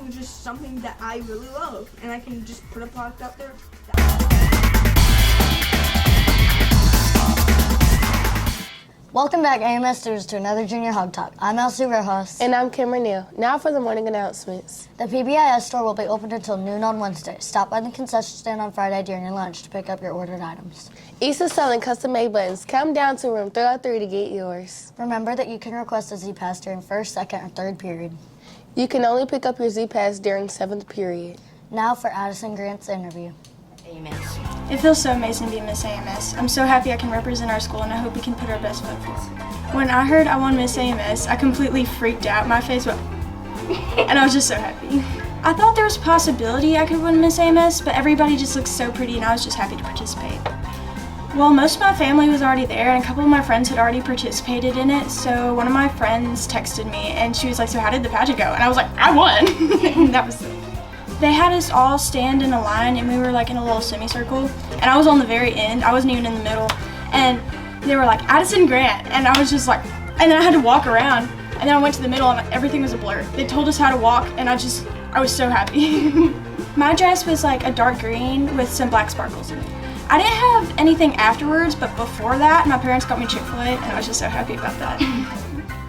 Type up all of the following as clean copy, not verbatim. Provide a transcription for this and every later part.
was just something that I really love, and I can just put a product out there. Welcome back, AMS students, to another Junior Hog Talk. I'm Elsie Rojas. And I'm Cameron Neal. Now for the morning announcements. The PBIS store will be open until noon on Wednesday. Stop by the concession stand on Friday during your lunch to pick up your ordered items. East is selling custom-made buttons. Come down to room 303 to get yours. Remember that you can request a Z-Pass during first, second, or third period. You can only pick up your Z-Pass during 7th period. Now for Addison Grant's interview. AMS. It feels so amazing to be Miss AMS. I'm so happy I can represent our school, and I hope we can put our best foot forward. When I heard I won Miss AMS, I completely freaked out. My face went, and I was just so happy. I thought there was a possibility I could win Miss AMS, but everybody just looked so pretty, and I was just happy to participate. Well, most of my family was already there, and a couple of my friends had already participated in it, so one of my friends texted me, and she was like, "So how did the pageant go?" And I was like, "I won!" And that was it. They had us all stand in a line, and we were like in a little semicircle, and I was on the very end. I wasn't even in the middle, and they were like, "Addison Grant," and I was just like, and then I had to walk around, and then I went to the middle, and everything was a blur. They told us how to walk, and I was so happy. My dress was like a dark green with some black sparkles in it. I didn't have anything afterwards, but before that, my parents got me Chick-fil-A, and I was just so happy about that.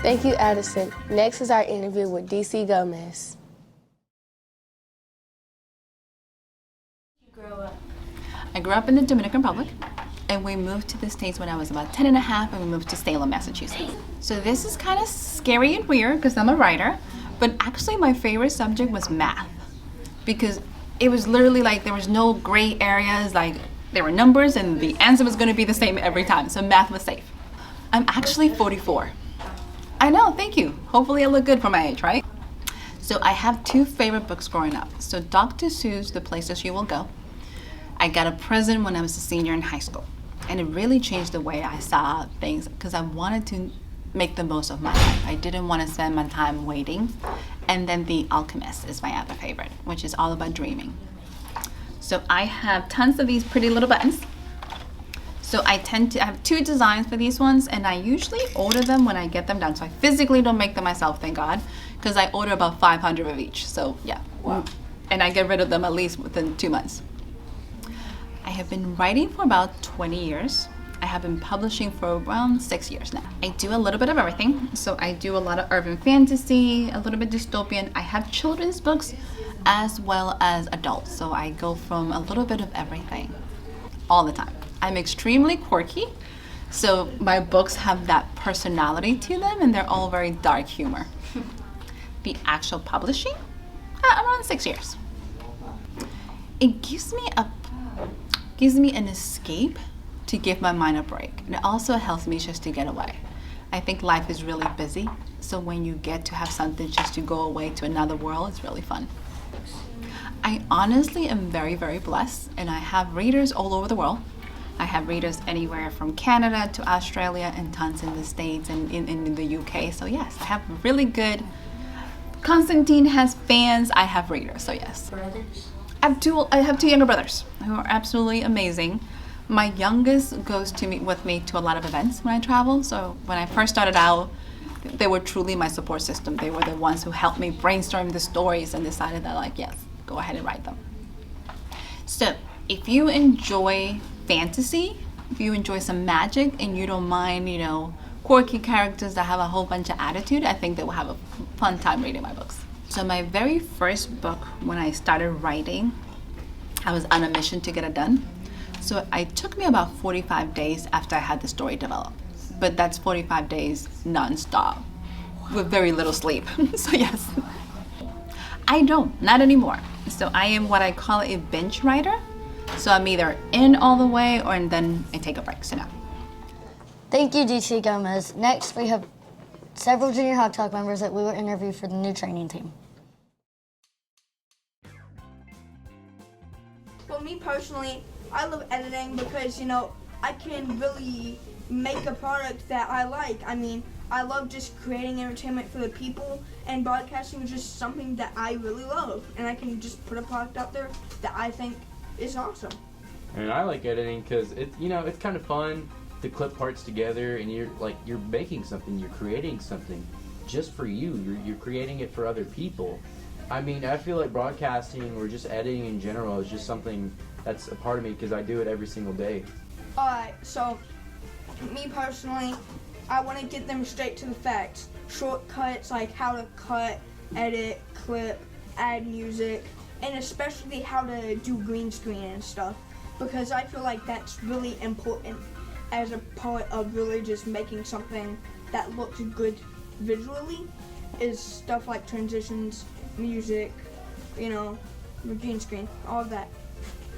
Thank you, Addison. Next is our interview with DC Gomez. I grew up in the Dominican Republic, and we moved to the States when I was about 10 and a half, and we moved to Salem, Massachusetts. So this is kind of scary and weird because I'm a writer, but actually my favorite subject was math, because it was literally like there was no gray areas, like there were numbers and the answer was going to be the same every time, so math was safe. I'm actually 44. I know, thank you. Hopefully I look good for my age, right? So I have two favorite books growing up. So Dr. Seuss' The Places You Will Go. I got a present when I was a senior in high school, and it really changed the way I saw things because I wanted to make the most of my life. I didn't want to spend my time waiting. And then The Alchemist is my other favorite, which is all about dreaming. So I have tons of these pretty little buttons. So I have two designs for these ones, and I usually order them when I get them done. So I physically don't make them myself, thank God, because I order about 500 of each. So yeah, wow. And I get rid of them at least within 2 months. I have been writing for about 20 years. I have been publishing for around 6 years now. I do a little bit of everything. So I do a lot of urban fantasy, a little bit dystopian. I have children's books as well as adults. So I go from a little bit of everything all the time. I'm extremely quirky. So my books have that personality to them, and they're all very dark humor. The actual publishing, around 6 years. It gives me an escape to give my mind a break. And it also helps me just to get away. I think life is really busy, so when you get to have something just to go away to another world, it's really fun. I honestly am very, very blessed, and I have readers all over the world. I have readers anywhere from Canada to Australia and tons in the States and in the UK. So yes, I have really good, Constantine has fans, I have readers, so yes. Brothers? I have two younger brothers who are absolutely amazing. My youngest goes with me to a lot of events when I travel. So when I first started out, they were truly my support system. They were the ones who helped me brainstorm the stories and decided that, like, yes, go ahead and write them. So if you enjoy fantasy, if you enjoy some magic and you don't mind, quirky characters that have a whole bunch of attitude, I think they will have a fun time reading my books. So my very first book, when I started writing, I was on a mission to get it done. So it took me about 45 days after I had the story developed. But that's 45 days nonstop with very little sleep. So yes, not anymore. So I am what I call a binge writer. So I'm either in all the way and then I take a break, so no. Thank you, DC Gomez. Next, we have several Junior Hog Talk members that we will interview for the new training team. Well, me personally, I love editing because, I can really make a product that I like. I mean, I love just creating entertainment for the people, and broadcasting is just something that I really love. And I can just put a product out there that I think is awesome. And I like editing because it's kind of fun to clip parts together, and you're making something, you're creating something just for you. You're creating it for other people, I mean, I feel like broadcasting or just editing in general is just something that's a part of me because I do it every single day. Alright, so me personally, I want to get them straight to the facts. Shortcuts like how to cut, edit, clip, add music, and especially how to do green screen and stuff, because I feel like that's really important as a part of really just making something that looks good visually, is stuff like transitions, music, you know, green screen, all of that.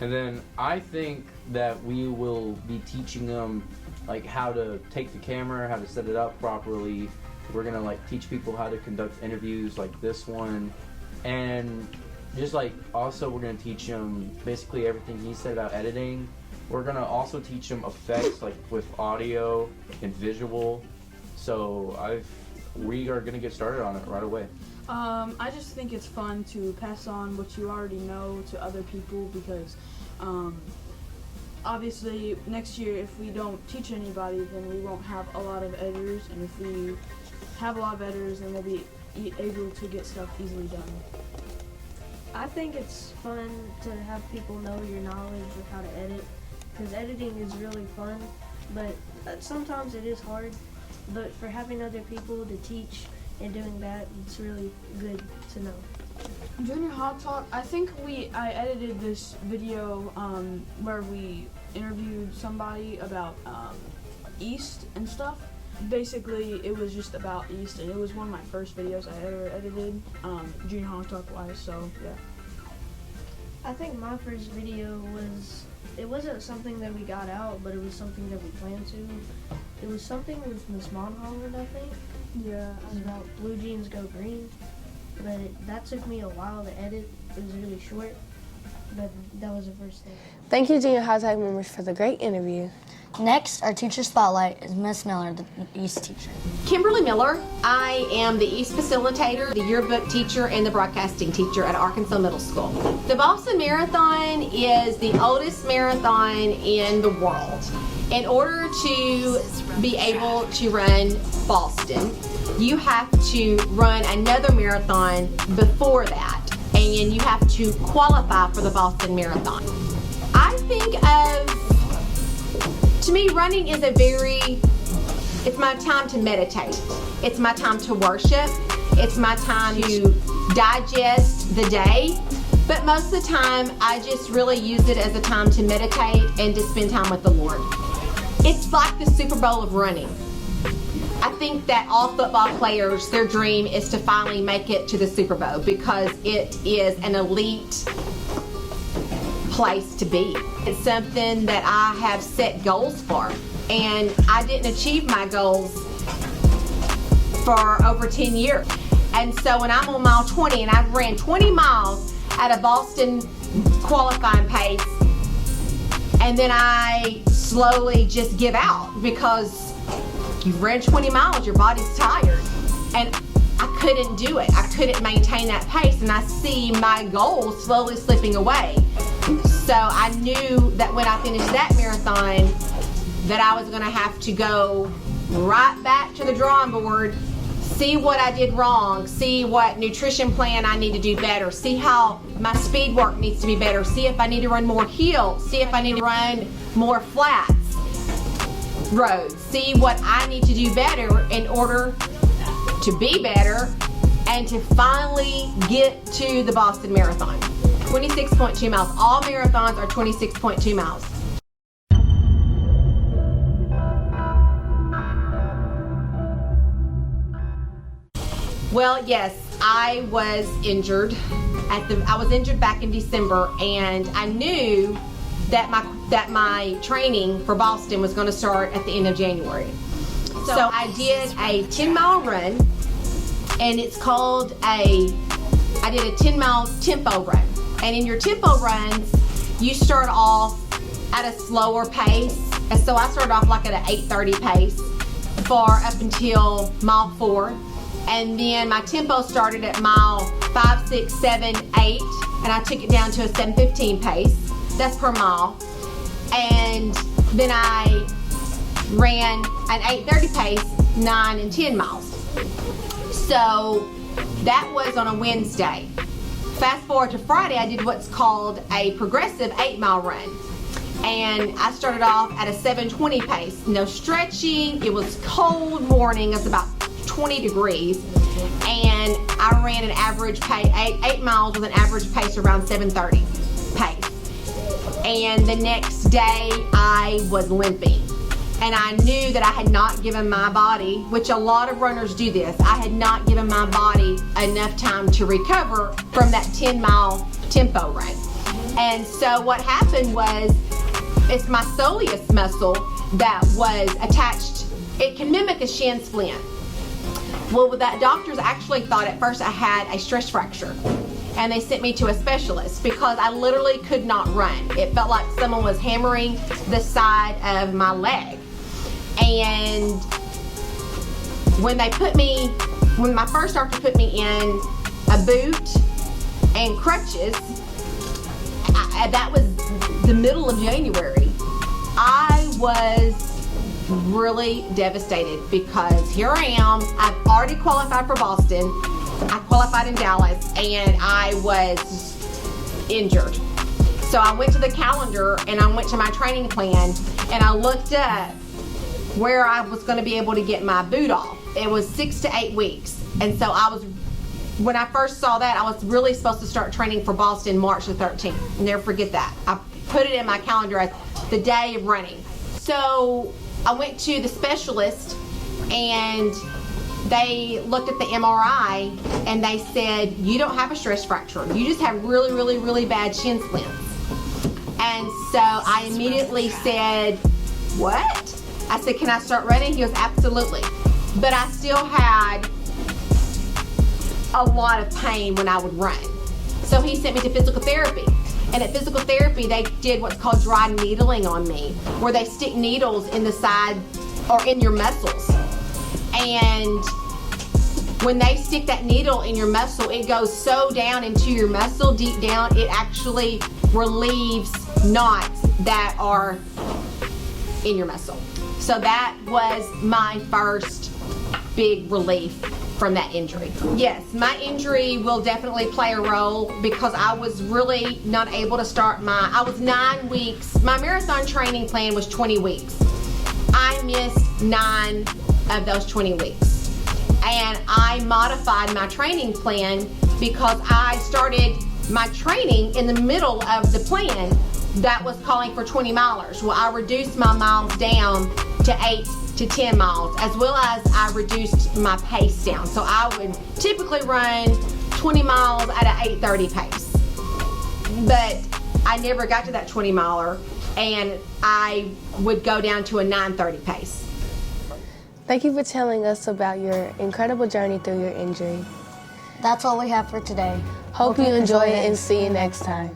And then I think that we will be teaching them like how to take the camera, how to set it up properly. We're gonna like teach people how to conduct interviews like this one, and just like also we're gonna teach them basically everything he said about editing. We're gonna also teach them effects like with audio and visual. So we are gonna get started on it right away. I just think it's fun to pass on what you already know to other people because obviously next year if we don't teach anybody then we won't have a lot of editors, and if we have a lot of editors then we'll be able to get stuff easily done. I think it's fun to have people know your knowledge of how to edit, because editing is really fun, but sometimes it is hard. But for having other people to teach and doing that, it's really good to know. JrHogTalk, I think I edited this video where we interviewed somebody about East and stuff. Basically, it was just about East, and it was one of my first videos I ever edited, JrHogTalk wise, so yeah. I think my first video it wasn't something that we got out, but it was something that we planned to. It was something with Miss Monholland, I think. Yeah. It was about blue jeans go green, but that took me a while to edit. It was really short, but that was the first thing. Thank you, JrHogTalk members, for the great interview. Next, our teacher spotlight is Miss Miller, the East teacher. Kimberly Miller. I am the East facilitator, the yearbook teacher, and the broadcasting teacher at Arkansas Middle School. The Boston Marathon is the oldest marathon in the world. In order to be able to run Boston, you have to run another marathon before that, and you have to qualify for the Boston Marathon. I think to me, running is it's my time to meditate. It's my time to worship. It's my time to digest the day. But most of the time, I just really use it as a time to meditate and to spend time with the Lord. It's like the Super Bowl of running. I think that all football players, their dream is to finally make it to the Super Bowl because it is an elite place to be. It's something that I have set goals for, and I didn't achieve my goals for over 10 years. And so when I'm on mile 20 and I've ran 20 miles at a Boston qualifying pace, and then I slowly just give out because you've ran 20 miles, your body's tired. And I couldn't do it. I couldn't maintain that pace, and I see my goals slowly slipping away. So I knew that when I finished that marathon that I was gonna have to go right back to the drawing board, see what I did wrong, see what nutrition plan I need to do better, see how my speed work needs to be better, see if I need to run more hills, see if I need to run more flats roads, see what I need to do better in order to be better and to finally get to the Boston Marathon. 26.2 miles. All marathons are 26.2 miles. Well, yes, I was injured. I was injured back in December, and I knew that my training for Boston was going to start at the end of January. So I did a 10-mile run, and it's called I did a 10-mile tempo run. And in your tempo runs, you start off at a slower pace. And so I started off like at an 8:30 pace for up until mile 4. And then my tempo started at mile 5, 6, 7, 8, and I took it down to a 7:15 pace. That's per mile. And then I ran an 8:30 pace, 9 and 10 miles. So that was on a Wednesday. Fast forward to Friday, I did what's called a progressive 8-mile run. And I started off at a 7:20 pace. No stretching. It was cold morning. It's about 20 degrees. And I ran an average pace, 8 miles with an average pace around 7:30 pace. And the next day I was limping. And I knew that I had not given my body, which a lot of runners do this, I had not given my body enough time to recover from that 10-mile tempo run. And so what happened was, it's my soleus muscle that was attached. It can mimic a shin splint. Well, that doctors actually thought at first I had a stress fracture, and they sent me to a specialist because I literally could not run. It felt like someone was hammering the side of my leg. And when my first doctor put me in a boot and crutches, that was the middle of January. I was really devastated because here I am. I've already qualified for Boston. I qualified in Dallas, and I was injured. So I went to the calendar and I went to my training plan and I looked up where I was going to be able to get my boot off. It was 6 to 8 weeks. And so when I first saw that, I was really supposed to start training for Boston March the 13th. Never forget that. I put it in my calendar as the day of running. So I went to the specialist and they looked at the MRI and they said, you don't have a stress fracture. You just have really, really, really bad shin splints. And so I immediately said, what? I said, can I start running? He goes, absolutely. But I still had a lot of pain when I would run. So he sent me to physical therapy. And at physical therapy, they did what's called dry needling on me, where they stick needles in the side or in your muscles. And when they stick that needle in your muscle, it goes so down into your muscle, deep down, it actually relieves knots that are in your muscle. So that was my first big relief from that injury. Yes, my injury will definitely play a role because I was really not able to start I was 9 weeks. My marathon training plan was 20 weeks. I missed 9 of those 20 weeks. And I modified my training plan because I started my training in the middle of the plan that was calling for 20 milers. Well, I reduced my miles down to 8 to 10 miles, as well as I reduced my pace down. So I would typically run 20 miles at an 8:30 pace. But I never got to that 20 miler, and I would go down to a 9:30 pace. Thank you for telling us about your incredible journey through your injury. That's all we have for today. Hope you enjoy it and see you next time.